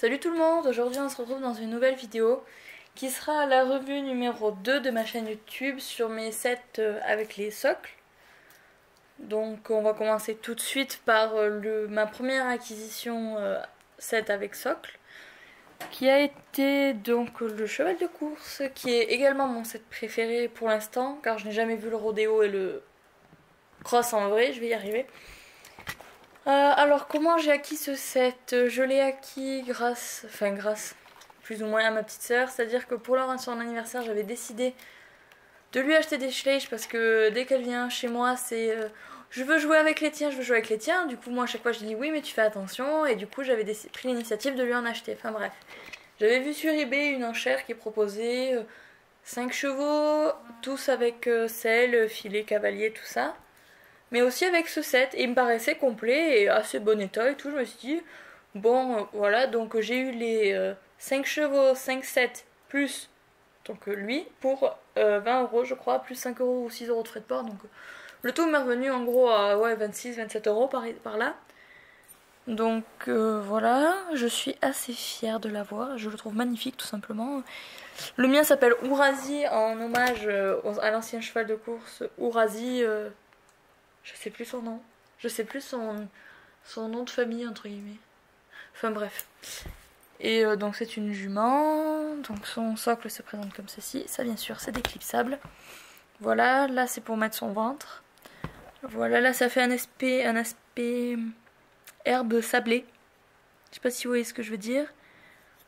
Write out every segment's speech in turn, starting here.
Salut tout le monde, aujourd'hui on se retrouve dans une nouvelle vidéo qui sera la revue numéro 2 de ma chaîne YouTube sur mes sets avec les socles. Donc on va commencer tout de suite par ma première acquisition set avec socle, qui a été donc le cheval de course, qui est également mon set préféré pour l'instant car je n'ai jamais vu le rodéo et le cross en vrai, je vais y arriver. Alors comment j'ai acquis ce set? Je l'ai acquis grâce plus ou moins à ma petite sœur, c'est-à-dire que pour son anniversaire j'avais décidé de lui acheter des Schleich parce que dès qu'elle vient chez moi c'est je veux jouer avec les tiens, je veux jouer avec les tiens, du coup moi à chaque fois je dis oui mais tu fais attention et du coup j'avais pris l'initiative de lui en acheter, enfin bref. J'avais vu sur eBay une enchère qui proposait 5 chevaux, tous avec selle, filet, cavalier, tout ça. Mais aussi avec ce set, et il me paraissait complet et assez bon état et tout, je me suis dit, bon voilà, donc j'ai eu les 5 chevaux, 5 sets, plus donc lui, pour 20 euros je crois, plus 5 euros ou 6 euros de frais de port, donc le tout m'est revenu en gros à 26-27 euros par là. Donc voilà, je suis assez fière de l'avoir, je le trouve magnifique tout simplement. Le mien s'appelle Ourasi en hommage à l'ancien cheval de course Ourasi. Je sais plus son nom. Je sais plus son nom de famille, entre guillemets. Enfin bref. Et donc c'est une jument. Donc son socle se présente comme ceci. Ça bien sûr c'est déclipsable. Voilà, là c'est pour mettre son ventre. Voilà, là ça fait un aspect herbe sablée. Je sais pas si vous voyez ce que je veux dire.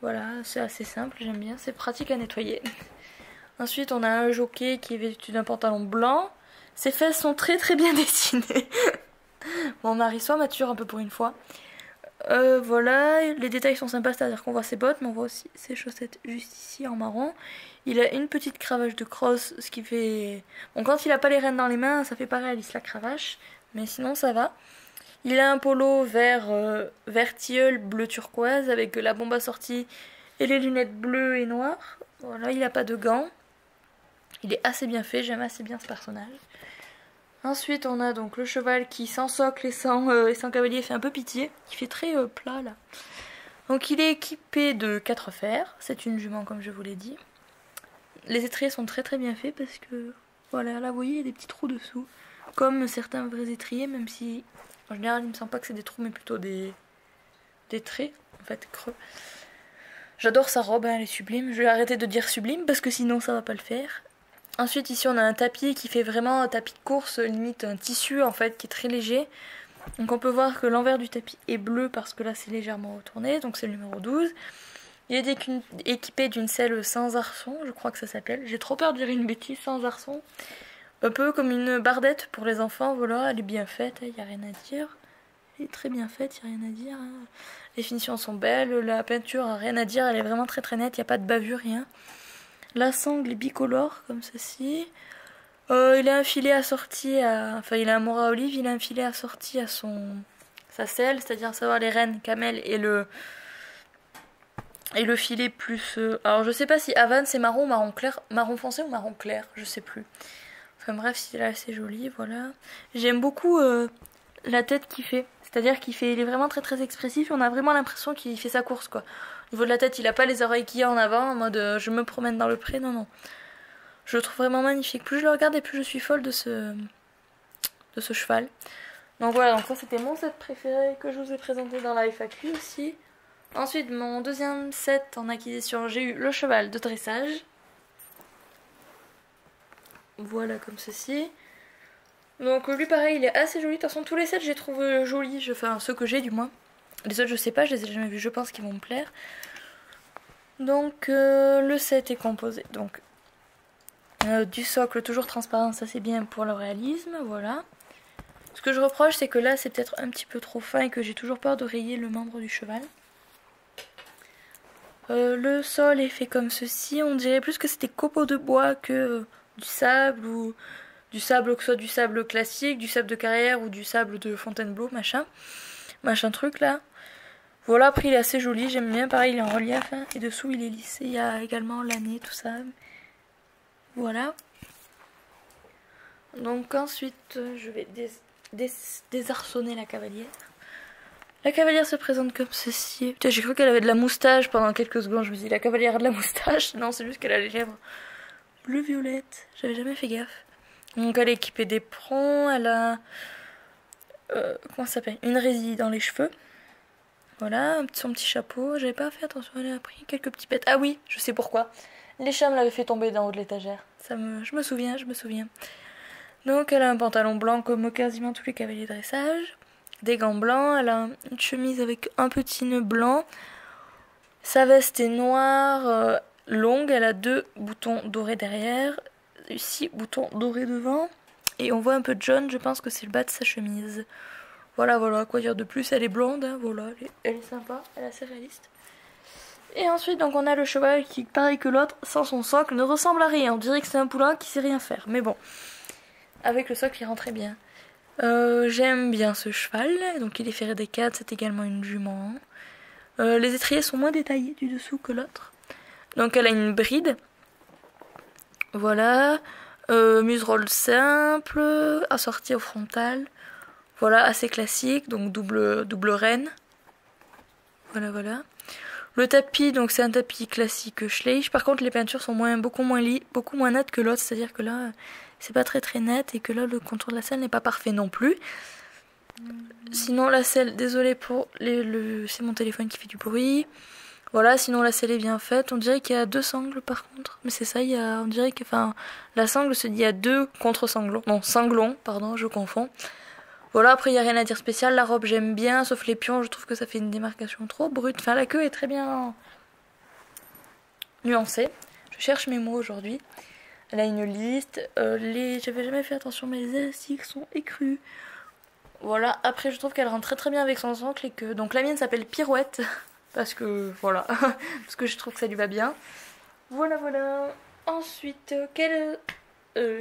Voilà, c'est assez simple, j'aime bien. C'est pratique à nettoyer. Ensuite on a un jockey qui est vêtu d'un pantalon blanc. Ses fesses sont très très bien dessinées. Mon mari soit mature un peu pour une fois. Voilà, les détails sont sympas, c'est-à-dire qu'on voit ses bottes, mais on voit aussi ses chaussettes juste ici en marron. Il a une petite cravache de crosse, ce qui fait... Bon, quand il a pas les rênes dans les mains, ça fait pas réaliste la cravache, mais sinon ça va. Il a un polo vert tilleul bleu turquoise avec la bombe assortie et les lunettes bleues et noires. Voilà, il a pas de gants. Il est assez bien fait, j'aime assez bien ce personnage. Ensuite on a donc le cheval qui sans socle et sans cavalier fait un peu pitié, qui fait très plat là. Donc il est équipé de 4 fers, c'est une jument comme je vous l'ai dit. Les étriers sont très très bien faits parce que voilà, là vous voyez il y a des petits trous dessous, comme certains vrais étriers, même si en général il me semble pas que c'est des trous mais plutôt des traits en fait creux. J'adore sa robe, hein, elle est sublime, je vais arrêter de dire sublime parce que sinon ça va pas le faire. Ensuite ici on a un tapis qui fait vraiment un tapis de course, limite un tissu en fait qui est très léger. Donc on peut voir que l'envers du tapis est bleu parce que là c'est légèrement retourné, donc c'est le numéro 12. Il est équipé d'une selle sans arçon, je crois que ça s'appelle. J'ai trop peur de dire une bêtise, sans arçon. Un peu comme une bardette pour les enfants, voilà, elle est bien faite, il n'y a rien à dire. Elle est très bien faite, il n'y a rien à dire. Hein. Les finitions sont belles, la peinture, rien à dire, elle est vraiment très très nette, il n'y a pas de bavure, rien. La sangle est bicolore comme ceci. Il a un filet assorti à... Enfin, il a un mora olive, il a un filet assorti à sa selle, c'est-à-dire savoir les rênes, camel et le filet plus... Alors, je sais pas si Havane c'est marron ou marron clair, marron foncé ou marron clair, je sais plus. Enfin bref, il est assez joli, voilà. J'aime beaucoup la tête qu'il fait. C'est-à-dire il est vraiment très très expressif et on a vraiment l'impression qu'il fait sa course quoi. Au niveau de la tête, il a pas les oreilles qu'il y a en avant en mode je me promène dans le pré, non non. Je le trouve vraiment magnifique. Plus je le regarde et plus je suis folle de ce cheval. Donc voilà, donc ça c'était mon set préféré que je vous ai présenté dans la FAQ aussi. Ensuite, mon deuxième set en acquisition, j'ai eu le cheval de dressage. Voilà comme ceci. Donc lui pareil, il est assez joli. De toute façon, tous les sets je les trouve jolis. Enfin, ceux que j'ai du moins. Les autres je sais pas, je les ai jamais vus, je pense qu'ils vont me plaire. Donc le set est composé donc du socle toujours transparent, ça c'est bien pour le réalisme, voilà. Ce que je reproche c'est que là c'est peut-être un petit peu trop fin et que j'ai toujours peur de rayer le membre du cheval. Le sol est fait comme ceci, on dirait plus que c'était copeaux de bois que du sable ou du sable, que ce soit du sable classique, du sable de carrière ou du sable de Fontainebleau, machin truc là. Voilà, après il est assez joli, j'aime bien, pareil il est en relief hein, et dessous il est lissé, il y a également l'année, tout ça. Voilà. Donc ensuite je vais désarçonner la cavalière. La cavalière se présente comme ceci. Putain, j'ai cru qu'elle avait de la moustache pendant quelques secondes. Je me dis, la cavalière a de la moustache. Non, c'est juste qu'elle a les lèvres bleu-violette. J'avais jamais fait gaffe. Donc elle est équipée d'éperons. Elle a... comment ça s'appelle? Une résille dans les cheveux. Voilà, son petit chapeau. J'avais pas fait attention, elle a pris quelques petits pets. Ah oui, je sais pourquoi. Les chats me l'avaient fait tomber d'en haut de l'étagère. Je me souviens. Donc elle a un pantalon blanc comme quasiment tous les cavaliers de dressage. Des gants blancs, elle a une chemise avec un petit nœud blanc. Sa veste est noire, longue, elle a 2 boutons dorés derrière, 6 boutons dorés devant. Et on voit un peu de jaune, je pense que c'est le bas de sa chemise. Voilà, quoi dire de plus, elle est blonde, hein, voilà, elle est sympa, elle est assez réaliste. Et ensuite, donc on a le cheval qui, pareil que l'autre, sans son socle, ne ressemble à rien. On dirait que c'est un poulain qui sait rien faire, mais bon. Avec le socle, il rentrait bien. J'aime bien ce cheval, donc il est ferré des 4, c'est également une jument. Les étriers sont moins détaillés du dessous que l'autre. Donc elle a une bride. Voilà. Muserolle simple, assortie au frontal. Voilà, assez classique, donc double reine. Voilà. Le tapis, donc c'est un tapis classique Schleich. Par contre, les peintures sont beaucoup moins nettes que l'autre, c'est-à-dire que là, c'est pas très net et que là, le contour de la selle n'est pas parfait non plus. Sinon, la selle, désolé pour c'est mon téléphone qui fait du bruit. Voilà, sinon la selle est bien faite. On dirait qu'il y a 2 sangles par contre. Mais c'est ça, on dirait que, la sangle se dit il y a 2 contre-sanglons. Non, sanglons, pardon, je confonds. Voilà, après il n'y a rien à dire spécial. La robe j'aime bien, sauf les pions, je trouve que ça fait une démarcation trop brute. Enfin, la queue est très bien nuancée. Je cherche mes mots aujourd'hui. Elle a une liste. J'avais jamais fait attention, mais les élastiques sont écrus. Voilà, après je trouve qu'elle rentre très bien avec son socle et que... Donc la mienne s'appelle Pirouette, parce que... Voilà, parce que je trouve que ça lui va bien. Voilà. Ensuite, quel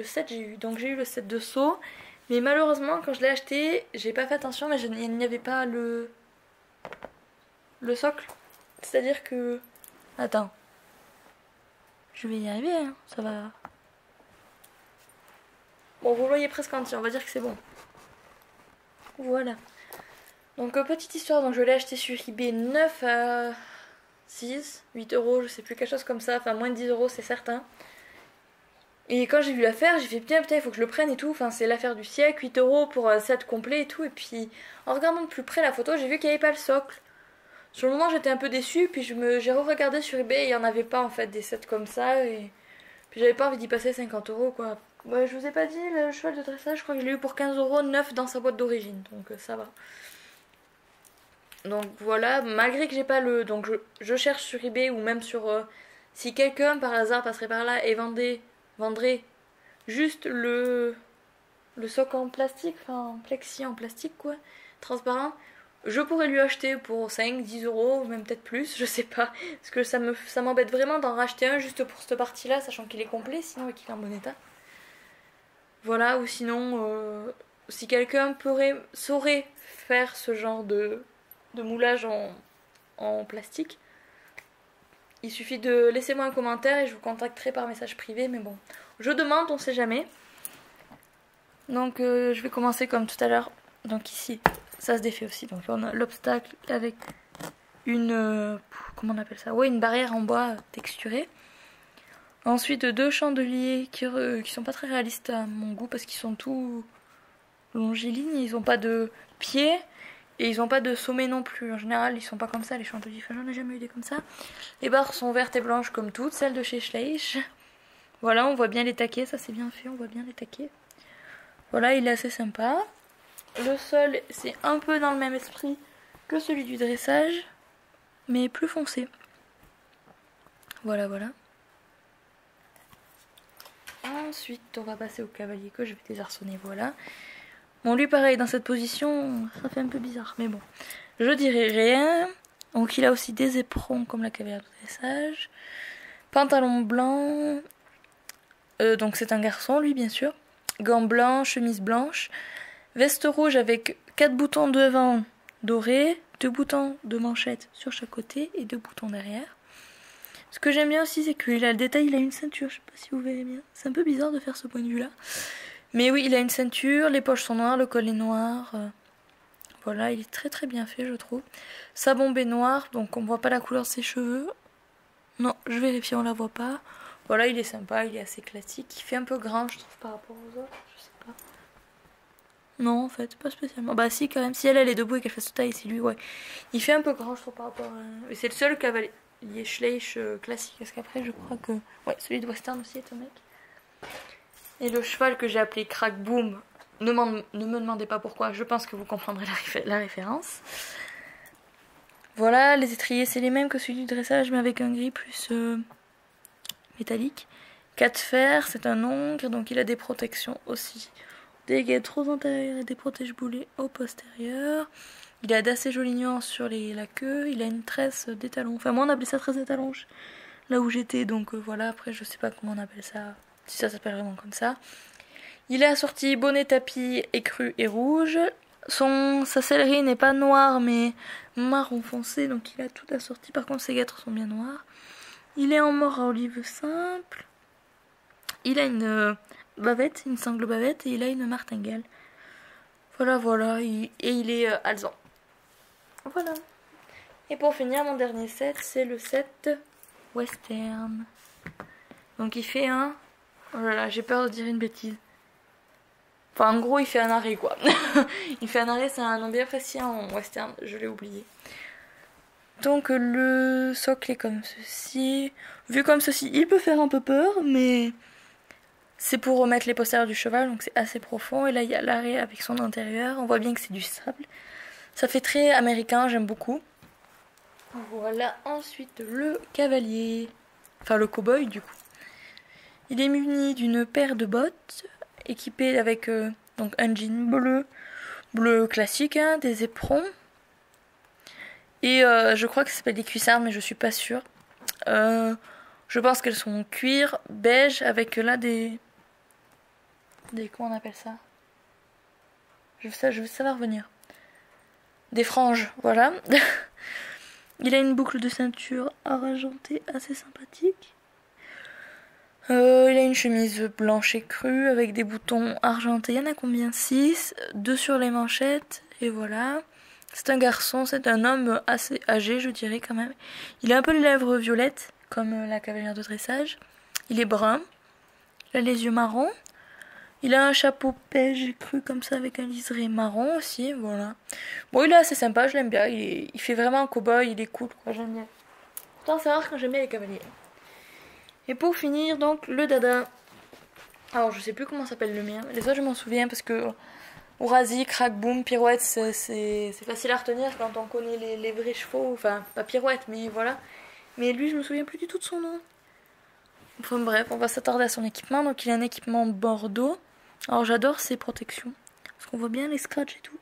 set j'ai eu? Donc j'ai eu le set de seau, mais malheureusement quand je l'ai acheté, j'ai pas fait attention, mais il n'y avait pas le socle. C'est-à-dire que... Attends. Je vais y arriver, hein, ça va... Bon, vous le voyez presque entier, on va dire que c'est bon. Voilà. Donc petite histoire, donc je l'ai acheté sur eBay 9 à 8 euros, je sais plus, quelque chose comme ça, enfin moins de 10 euros c'est certain. Et quand j'ai vu l'affaire, j'ai fait putain il faut que je le prenne et tout, enfin c'est l'affaire du siècle, 8 euros pour un set complet et tout. Et puis en regardant de plus près la photo, j'ai vu qu'il n'y avait pas le socle. Sur le moment j'étais un peu déçue, puis j'ai re-regardé sur eBay et il n'y en avait pas en fait des sets comme ça. Et puis j'avais pas envie d'y passer 50 euros quoi. Ouais, je vous ai pas dit, le cheval de dressage, je crois que je l'ai eu pour 15 euros neuf dans sa boîte d'origine, donc ça va. Donc voilà, malgré que j'ai pas le... Donc je cherche sur eBay ou même sur... si quelqu'un par hasard passerait par là et vendrait juste le socle en plastique, enfin plexi en plastique quoi, transparent, je pourrais lui acheter pour 5, 10 euros, même peut-être plus, je sais pas. Parce que ça m'embête vraiment d'en racheter un juste pour cette partie-là, sachant qu'il est complet, sinon et qu'il est en bon état. Voilà, ou sinon, si quelqu'un saurait faire ce genre de moulage en plastique, il suffit de laisser moi un commentaire et je vous contacterai par message privé, mais bon, je demande, on sait jamais. Donc je vais commencer comme tout à l'heure. Donc ici, ça se défait aussi. Donc on a l'obstacle avec une... comment on appelle ça? Ouais, une barrière en bois texturée. Ensuite 2 chandeliers qui sont pas très réalistes à mon goût parce qu'ils sont tout longilignes, ils ont pas de pieds et ils ont pas de sommet non plus. En général ils sont pas comme ça les chandeliers, enfin, j'en ai jamais eu des comme ça. Les barres sont vertes et blanches comme toutes, celles de chez Schleich. Voilà, on voit bien les taquets, ça c'est bien fait, on voit bien les taquets. Voilà, il est assez sympa. Le sol c'est un peu dans le même esprit que celui du dressage, mais plus foncé. Voilà. Ensuite, on va passer au cavalier que je vais désarçonner, voilà. Bon, lui pareil, dans cette position, ça fait un peu bizarre, mais bon. Je dirais rien. Donc il a aussi des éperons comme la cavalière de dressage. Pantalon blanc. Donc c'est un garçon, lui, bien sûr. Gants blancs, chemise blanche. Veste rouge avec 4 boutons devant dorés, 2 boutons de manchette sur chaque côté et 2 boutons derrière. Ce que j'aime bien aussi, c'est qu'il a le détail, il a une ceinture, je sais pas si vous verrez bien. C'est un peu bizarre de faire ce point de vue là. Mais oui, il a une ceinture, les poches sont noires, le col est noir. Voilà, il est très très bien fait je trouve. Sa bombe est noire, donc on voit pas la couleur de ses cheveux. Non, je vérifie, on la voit pas. Voilà, il est sympa, il est assez classique. Il fait un peu grand je trouve par rapport aux autres, je sais pas. Non, en fait, pas spécialement. Bah si, quand même, si elle est debout et qu'elle fait sa taille, c'est lui, ouais. Il fait un peu grand, je trouve, par rapport à... C'est le seul cavalier Schleich classique, parce qu'après, je crois que... Ouais, celui de Western aussi est un mec. Et le cheval que j'ai appelé Crack Boom, ne me demandez pas pourquoi, je pense que vous comprendrez la référence. Voilà, les étriers, c'est les mêmes que celui du dressage, mais avec un gris plus métallique. 4 fers, c'est un ongre, donc il a des protections aussi. Des guêtres aux antérieurs et des protège-boulets au postérieur. Il a d'assez jolies nuances sur la queue. Il a une tresse d'étalon. Enfin, moi, on appelait ça tresse d'étalon là où j'étais. Donc voilà, après, je sais pas comment on appelle ça. Si ça s'appelle vraiment comme ça. Il est assorti bonnet tapis écru et rouge. Sa sellerie n'est pas noire, mais marron foncé. Donc il a tout assorti. Par contre, ses guêtres sont bien noires. Il est en mort à olive simple. Il a une bavette, une sangle bavette, et il a une martingale. Voilà, et il est alezan. Voilà. Et pour finir, mon dernier set, c'est le set western. Donc il fait un... Oh là là, j'ai peur de dire une bêtise. Enfin, en gros, il fait un arrêt, quoi. Il fait un arrêt, c'est un nom bien précis en western, je l'ai oublié. Donc le socle est comme ceci. Vu comme ceci, il peut faire un peu peur, mais... C'est pour remettre les postérieurs du cheval, donc c'est assez profond. Et là, il y a l'arrêt avec son intérieur. On voit bien que c'est du sable. Ça fait très américain, j'aime beaucoup. Voilà, ensuite le cavalier. Enfin, le cow-boy, du coup. Il est muni d'une paire de bottes, équipées avec donc un jean bleu classique, hein, des éperons. Et je crois que ça s'appelle des cuissardes, mais je suis pas sûre. Je pense qu'elles sont cuir, beige, avec là des... Comment on appelle ça? Je veux savoir venir. Des franges, voilà. Il a une boucle de ceinture argentée assez sympathique. Il a une chemise blanche et crue avec des boutons argentés. Il y en a combien? 6. 2 sur les manchettes. Et voilà. C'est un garçon, c'est un homme assez âgé, je dirais quand même. Il a un peu les lèvres violettes, comme la cavalière de dressage. Il est brun. Il a les yeux marrons. Il a un chapeau beige cru comme ça avec un liseré marron aussi, voilà. Bon, il est assez sympa, je l'aime bien. Il fait vraiment un cow-boy, il est cool, quoi, j'aime bien. Pourtant, c'est rare quand j'aime bien les cavaliers. Et pour finir, donc, le dada. Alors, je sais plus comment s'appelle le mien. Les autres, je m'en souviens parce que Ourasi, crack, boom, pirouette, c'est facile à retenir quand on connaît les vrais chevaux. Enfin, pas pirouette, mais voilà. Mais lui, je me souviens plus du tout de son nom. Enfin bref, on va s'attarder à son équipement. Donc, il a un équipement bordeaux. Alors j'adore ses protections, parce qu'on voit bien les scratchs et tout.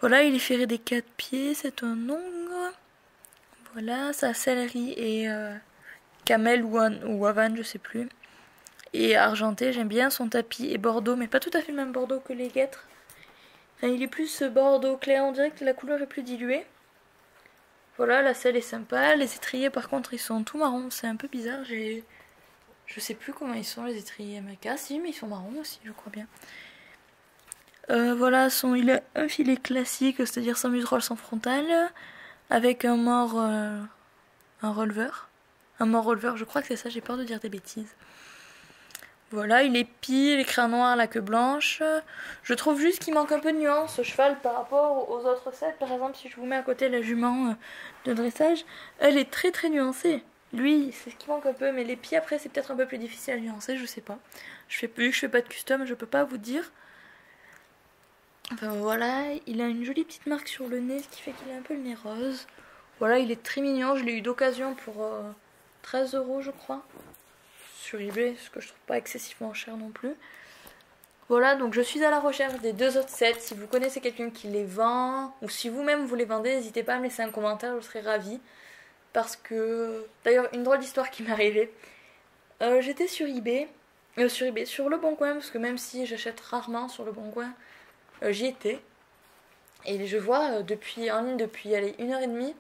Voilà, il est ferré des 4 pieds, c'est un ongre. Voilà, sa sellerie est camel ou havane, je sais plus. Et argenté, j'aime bien. Son tapis est bordeaux, mais pas tout à fait le même bordeaux que les guêtres. Enfin, il est plus bordeaux clair, on dirait que la couleur est plus diluée. Voilà, la selle est sympa. Les étriers, par contre, ils sont tout marrons, c'est un peu bizarre. Je sais plus comment ils sont les étriers MK. Si, mais ils sont marrons aussi, je crois bien. Voilà, il a un filet classique, c'est-à-dire sans muserolle, sans frontale, avec un mort, un releveur. Un mort releveur, je crois que c'est ça, j'ai peur de dire des bêtises. Voilà, il est pile, les crins noirs, la queue blanche. Je trouve juste qu'il manque un peu de nuance au cheval par rapport aux autres sets. Par exemple, si je vous mets à côté la jument de dressage, elle est très très nuancée. Lui, c'est ce qui manque un peu, mais les pieds après, c'est peut-être un peu plus difficile à nuancer, je sais pas. Vu que je fais pas de custom, je peux pas vous dire. Enfin voilà, il a une jolie petite marque sur le nez, ce qui fait qu'il a un peu le nez rose. Voilà, il est très mignon, je l'ai eu d'occasion pour 13 € je crois. Sur eBay, ce que je trouve pas excessivement cher non plus. Voilà, donc je suis à la recherche des 2 autres sets. Si vous connaissez quelqu'un qui les vend, ou si vous-même vous les vendez, n'hésitez pas à me laisser un commentaire, je serais ravie. Parce que, d'ailleurs, une drôle d'histoire qui m'est arrivée. J'étais sur eBay, sur Le Bon Coin, parce que même si j'achète rarement sur Le Bon Coin, j'y étais. Et je vois en ligne depuis allez, 1h30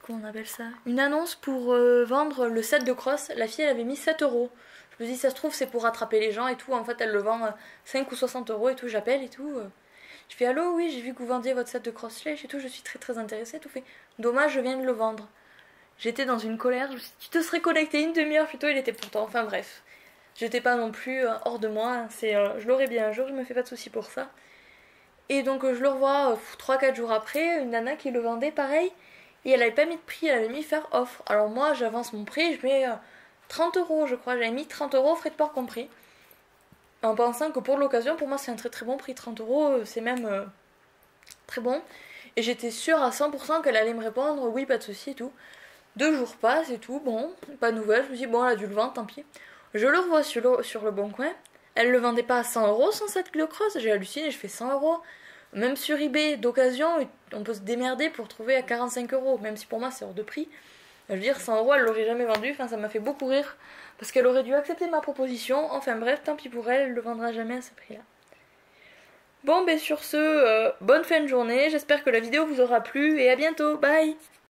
comment on appelle ça, une annonce pour vendre le set de cross. La fille elle avait mis 7 €. Je me dis ça se trouve c'est pour rattraper les gens et tout. En fait elle le vend 5 ou 60 € et tout. J'appelle et tout. Je fais allô, oui, j'ai vu que vous vendiez votre set de cross sledge et tout, je suis très intéressée. Tout fait dommage, je viens de le vendre. J'étais dans une colère, je me suis dit, tu te serais connecté une demi-heure plus tôt, il était pourtant. Enfin bref, j'étais pas non plus hors de moi. Je l'aurai bien un jour, je me fais pas de soucis pour ça. Et donc je le revois 3-4 jours après, une nana qui le vendait pareil. Et elle avait pas mis de prix, elle avait mis faire offre. Alors moi j'avance mon prix, je mets 30 euros je crois, j'avais mis 30 euros frais de port compris. En pensant que pour l'occasion, pour moi c'est un très bon prix, 30 euros c'est même très bon. Et j'étais sûre à 100% qu'elle allait me répondre oui pas de soucis et tout. 2 jours passent et tout, bon, pas de nouvelles, je me dis bon elle a dû le vendre, tant pis. Je le revois sur le bon coin, elle le vendait pas à 100 euros son set de cross, j'ai halluciné, je fais 100 euros. Même sur eBay d'occasion, on peut se démerder pour trouver à 45 euros, même si pour moi c'est hors de prix. Je veux dire, 100 euros, elle l'aurait jamais vendu, enfin ça m'a fait beaucoup rire, parce qu'elle aurait dû accepter ma proposition, enfin bref, tant pis pour elle, elle le vendra jamais à ce prix-là. Bon, ben sur ce, bonne fin de journée, j'espère que la vidéo vous aura plu, et à bientôt, bye!